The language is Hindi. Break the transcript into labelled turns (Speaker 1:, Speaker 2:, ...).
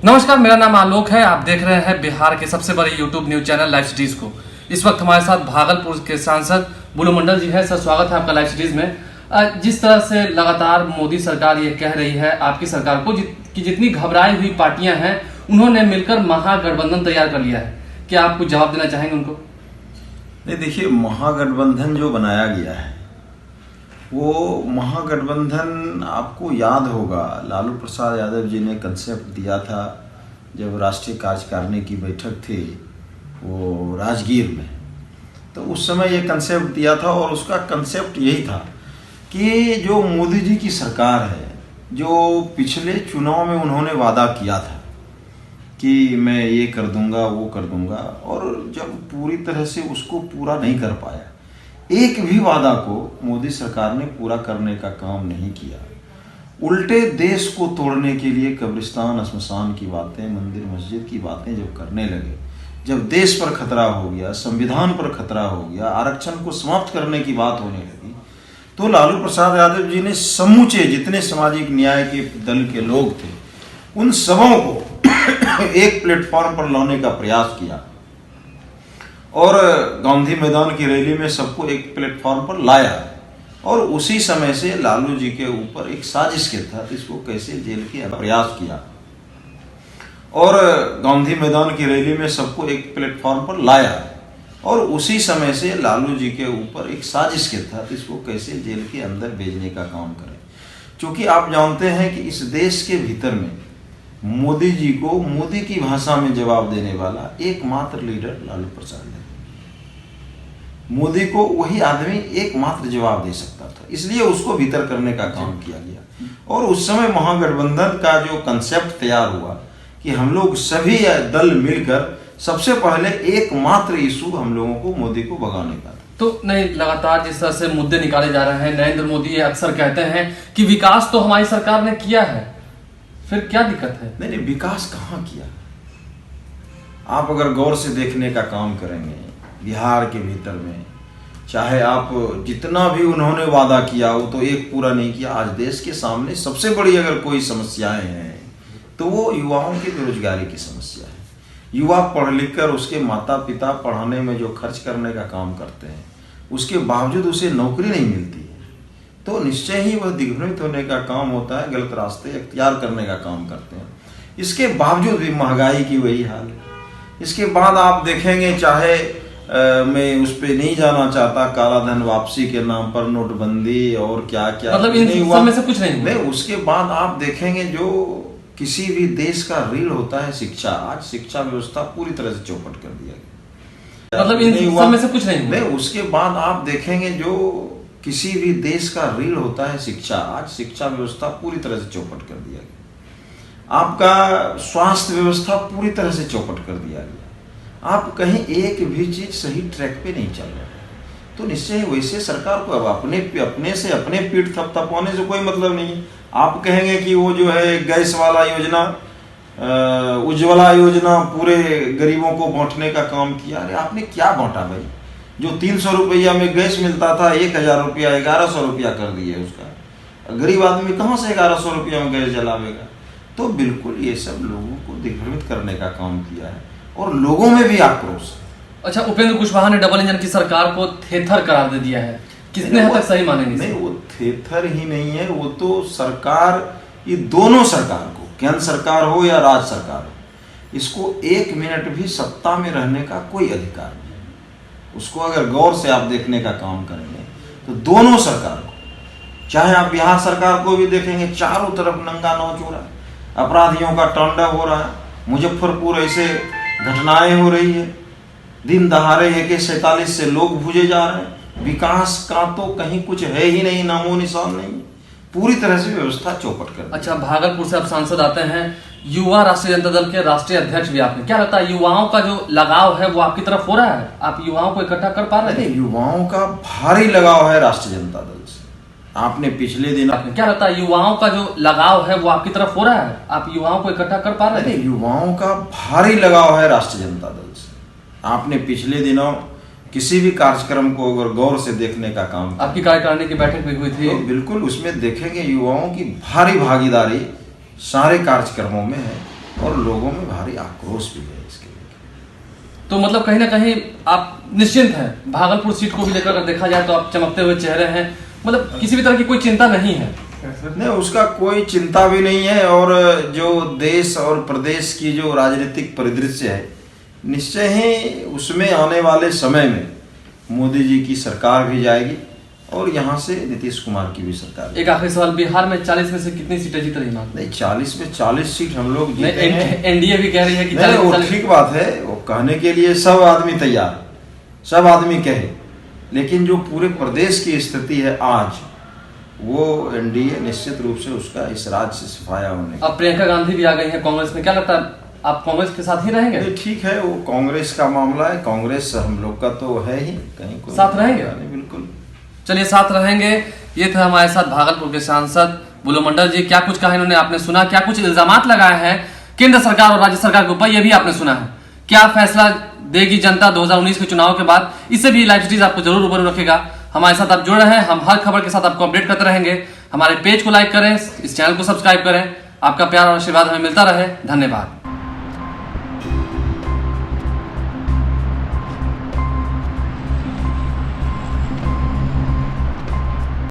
Speaker 1: नमस्कार, मेरा नाम आलोक है। आप देख रहे हैं बिहार के सबसे बड़े YouTube news channel live cities को। इस वक्त हमारे साथ भागलपुर के सांसद बुलू मंडल जी है। सर, स्वागत है आपका लाइव सिटीज में। जिस तरह से लगातार मोदी सरकार ये कह रही है आपकी सरकार को कि जितनी घबराई हुई पार्टियां हैं उन्होंने मिलकर महागठबंधन तैयार कर लिया है, क्या आप कुछ जवाब देना चाहेंगे उनको?
Speaker 2: नहीं, देखिए, महागठबंधन जो बनाया गया है वो महागठबंधन आपको याद होगा, लालू प्रसाद यादव जी ने कंसेप्ट दिया था जब राष्ट्रीय कार्यकारिणी की बैठक थी वो राजगीर में। तो उस समय ये कंसेप्ट दिया था और उसका कंसेप्ट यही था कि जो मोदी जी की सरकार है, जो पिछले चुनाव में उन्होंने वादा किया था कि मैं ये कर दूंगा वो कर दूंगा, और जब पूरी तरह से उसको पूरा नहीं कर पाया, एक भी वादा को मोदी सरकार ने पूरा करने का काम नहीं किया। उल्टे देश को तोड़ने के लिए कब्रिस्तान श्मशान की बातें, मंदिर मस्जिद की बातें जब करने लगे, जब देश पर खतरा हो गया, संविधान पर खतरा हो गया, आरक्षण को समाप्त करने की बात होने लगी, तो लालू प्रसाद यादव जी ने समूचे जितने सामाजिक न्याय के दल के लोग थे उन सबों को एक प्लेटफॉर्म पर लाने का प्रयास किया और गांधी मैदान की रैली में सबको एक प्लेटफॉर्म पर लाया। और उसी समय से लालू जी के ऊपर एक साजिश के तहत इसको कैसे जेल के प्रयास किया और गांधी मैदान की रैली में सबको एक प्लेटफॉर्म पर लाया। और उसी समय से लालू जी के ऊपर एक साजिश के तहत इसको कैसे जेल के अंदर भेजने का काम करें, क्योंकि आप जानते हैं कि इस देश के भीतर में मोदी जी को मोदी की भाषा में जवाब देने वाला एकमात्र लीडर लालू प्रसाद है। मोदी को वही आदमी एकमात्र जवाब दे सकता था, इसलिए उसको भीतर करने का काम किया गया। और उस समय महागठबंधन का जो कंसेप्ट तैयार हुआ कि हम लोग सभी दल मिलकर सबसे पहले एकमात्र इशू हम लोगों को मोदी को भगाने का था।
Speaker 1: तो नहीं, लगातार जिस तरह से मुद्दे निकाले जा रहे हैं, नरेंद्र मोदी ये अक्सर कहते हैं कि विकास तो हमारी सरकार ने किया है, फिर क्या दिक्कत है?
Speaker 2: नहीं, विकास कहाँ किया? आप अगर गौर से देखने का काम करेंगे बिहार के भीतर में, चाहे आप जितना भी उन्होंने वादा किया वो तो एक पूरा नहीं किया। आज देश के सामने सबसे बड़ी अगर कोई समस्याएं हैं तो वो युवाओं की बेरोजगारी की समस्या है। युवा पढ़ लिख कर उसके माता पिता पढ़ाने में जो खर्च करने का काम करते हैं उसके बावजूद उसे नौकरी नहीं मिलती है, तो निश्चय ही वह दिग्भ्रमित होने का काम होता है, गलत रास्ते अख्तियार करने का काम करते हैं। इसके बावजूद भी महंगाई की वही हाल है। इसके बाद आप देखेंगे, चाहे मैं उस पर नहीं जाना चाहता, काला धन वापसी के नाम पर नोटबंदी और क्या क्या,
Speaker 1: मतलब इन सब में से कुछ नहीं।
Speaker 2: उसके बाद आप देखेंगे जो किसी भी देश का रीढ़ होता है शिक्षा, आज शिक्षा व्यवस्था पूरी तरह से चौपट कर दिया गया।
Speaker 1: मतलब इन सब में से कुछ नहीं।
Speaker 2: उसके बाद आप देखेंगे जो किसी भी देश का रीढ़ होता है शिक्षा, आज शिक्षा व्यवस्था पूरी तरह से चौपट कर दिया गया। आपका स्वास्थ्य व्यवस्था पूरी तरह से चौपट कर दिया गया। आप कहीं एक भी चीज सही ट्रैक पे नहीं चल रहा है, तो निश्चय ही वैसे सरकार को अब अपने पीठ थपथपाने से कोई मतलब नहीं है। आप कहेंगे कि वो जो है गैस वाला योजना, उज्ज्वला योजना पूरे गरीबों को बांटने का काम किया। अरे आपने क्या बांटा भाई? जो 300 रुपया में गैस मिलता था 1000 रुपया 1100 रुपया कर दिए उसका। गरीब आदमी कहाँ से 1100 रुपया में गैस जलावेगा? तो बिल्कुल ये सब लोगों को दिग्भ्रमित करने का काम किया है और लोगों में भी आक्रोश।
Speaker 1: अच्छा, उपेंद्र कुशवाहा ने डबल इंजन की सरकार को थेथर करार दे दिया है, कितने हद तक सही मानेंगे?
Speaker 2: नहीं, वो थेथर ही नहीं है, वो तो सरकार, ये दोनों सरकार को, केंद्र सरकार हो या राज्य सरकार हो, इसको 1 मिनट भी सत्ता में रहने का कोई अधिकार नहीं है। उसको अगर गौर से आप देखने का काम करेंगे तो दोनों सरकार को, चाहे आप बिहार सरकार को भी देखेंगे, चारों तरफ नंगा नौच हो रहा है, अपराधियों का तांडव हो रहा है, मुजफ्फरपुर ऐसे घटनाएं हो रही है, दिन दहाड़े AK-47 से लोग भूजे जा रहे हैं, विकास का तो कहीं कुछ है ही नहीं, नामो निशान नहीं, पूरी तरह से व्यवस्था चौपट कर।
Speaker 1: अच्छा, भागलपुर से आप सांसद आते हैं, युवा राष्ट्रीय जनता दल के राष्ट्रीय अध्यक्ष भी आपने, क्या लगता है युवाओं का जो लगाव है वो आपकी तरफ हो रहा है? आप युवाओं को इकट्ठा कर पा रहे हैं?
Speaker 2: युवाओं का भारी लगाव है राष्ट्रीय जनता दल से। आपने पिछले दिन,
Speaker 1: क्या लगता है युवाओं का जो लगाव है वो आपकी तरफ हो रहा है? आप युवाओं को इकट्ठा कर पा रहे हैं?
Speaker 2: युवाओं का भारी लगाव है राष्ट्रीय जनता दल से। आपने पिछले दिनों किसी भी कार्यक्रम को अगर गौर से देखने का काम,
Speaker 1: आपकी कार्यकारिणी की बैठक भी हुई थी,
Speaker 2: तो बिल्कुल उसमें देखेंगे युवाओं की भारी भागीदारी सारे कार्यक्रमों में है। और लोगों में भारी आक्रोश भी है इसके लिए।
Speaker 1: तो मतलब कहीं ना कहीं आप निश्चिंत हैं, भागलपुर सीट को भी लेकर अगर देखा जाए तो आप चमकते हुए चेहरे हैं, मतलब किसी भी तरह की कोई चिंता नहीं है?
Speaker 2: नहीं, उसका कोई चिंता भी नहीं है। और जो देश और प्रदेश की जो राजनीतिक परिदृश्य है, निश्चय ही उसमें आने वाले समय में मोदी जी की सरकार भी जाएगी और यहाँ से नीतीश कुमार की भी सरकार।
Speaker 1: एक आखिरी सवाल, बिहार में 40 में से कितनी सीटें जीत रही हैं?
Speaker 2: नहीं, 40 में 40 सीट हम लोग जीते हैं।
Speaker 1: एनडीए भी कह रही है कि
Speaker 2: नहीं, वो ठीक बात है, वो कहने के लिए सब आदमी तैयार, सब आदमी कहे, लेकिन जो पूरे प्रदेश की स्थिति है आज, वो एनडीए निश्चित रूप से उसका इस राज्य से सफाया होने।
Speaker 1: अब प्रियंका गांधी भी आ गई है कांग्रेस में, क्या लगता है आप कांग्रेस के साथ ही रहेंगे?
Speaker 2: ठीक है, वो कांग्रेस का मामला है, कांग्रेस हम लोग का तो है ही, कहीं कोई
Speaker 1: साथ रहेंगे?
Speaker 2: नहीं, बिल्कुल।
Speaker 1: चलिए साथ रहेंगे। ये थे हमारे साथ भागलपुर के सांसद बुलो मंडल जी। क्या कुछ कहा इन्होंने आपने सुना, क्या कुछ इल्जामात लगाए हैं केंद्र सरकार और राज्य सरकार के ऊपर, ये भी आपने सुना है। क्या फैसला देगी जनता 2019 के चुनाव के बाद, इससे भी लाइव सिटीज आपको जरूर रूबरू रखेगा। हमारे साथ आप जुड़ रहे हैं, हम हर खबर के साथ आपको अपडेट करते रहेंगे। हमारे पेज को लाइक करें, इस चैनल को सब्सक्राइब करें। आपका प्यार और आशीर्वाद हमें मिलता रहे। धन्यवाद।